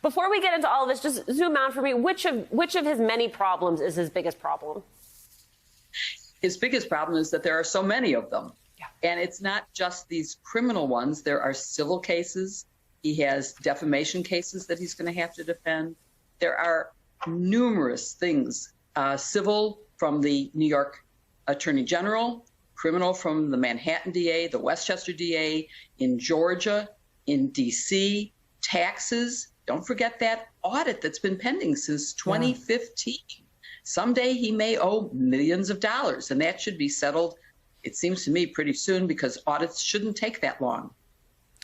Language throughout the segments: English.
Before we get into all of this, just zoom out for me. Which of his many problems is his biggest problem? His biggest problem is that there are so many of them. Yeah. And it's not just these criminal ones. There are civil cases. He has defamation cases that he's going to have to defend. There are numerous things, civil from the New York Attorney General, criminal from the Manhattan DA, the Westchester DA, in Georgia, in D.C., taxes. Don't forget that audit that's been pending since 2015. Someday he may owe millions of dollars, and that should be settled, it seems to me, pretty soon, because audits shouldn't take that long.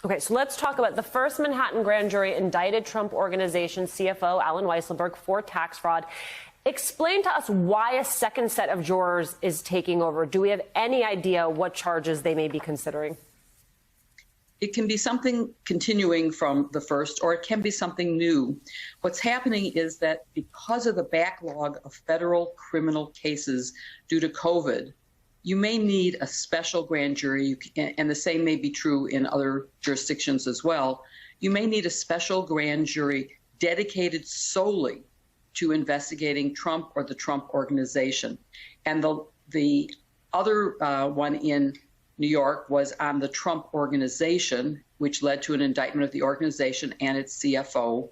Okay, so let's talk about the first Manhattan grand jury indicted Trump Organization CFO Alan Weisselberg for tax fraud. Explain to us why a second set of jurors is taking over. Do we have any idea what charges they may be considering? It can be something continuing from the first, or it can be something new. What's happening is that because of the backlog of federal criminal cases due to COVID, you may need a special grand jury, and the same may be true in other jurisdictions as well. You may need a special grand jury dedicated solely to investigating Trump or the Trump Organization. And the other one in New York was on the Trump Organization, which led to an indictment of the organization and its CFO.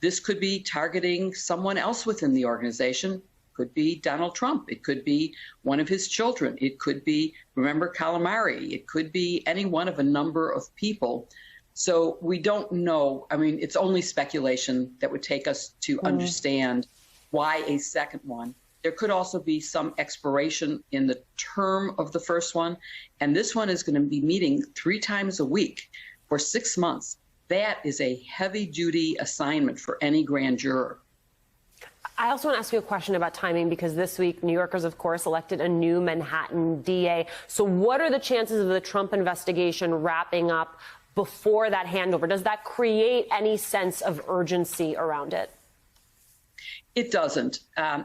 This could be targeting someone else within the organization. Could be Donald Trump. It could be one of his children. It could be, remember, Calamari. It could be any one of a number of people. So we don't know. I mean, it's only speculation that would take us to understand why a second one. There could also be some expiration in the term of the first one. And this one is going to be meeting 3 times a week for 6 months. That is a heavy-duty assignment for any grand juror. I also want to ask you a question about timing, because this week, New Yorkers, of course, elected a new Manhattan DA. So what are the chances of the Trump investigation wrapping up before that handover? Does that create any sense of urgency around it? It doesn't.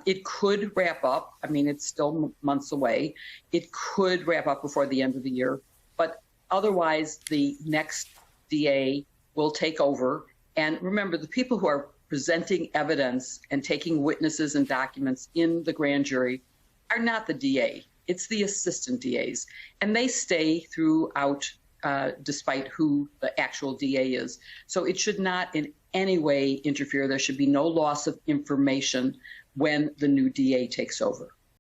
It could wrap up. I mean, it's still months away. It could wrap up before the end of the year. But otherwise, the next DA will take over. And remember, the people who are presenting evidence and taking witnesses and documents in the grand jury are not the DA. It's the assistant DAs. And they stay throughout, despite who the actual DA is. So it should not in any way interfere. There should be no loss of information when the new DA takes over.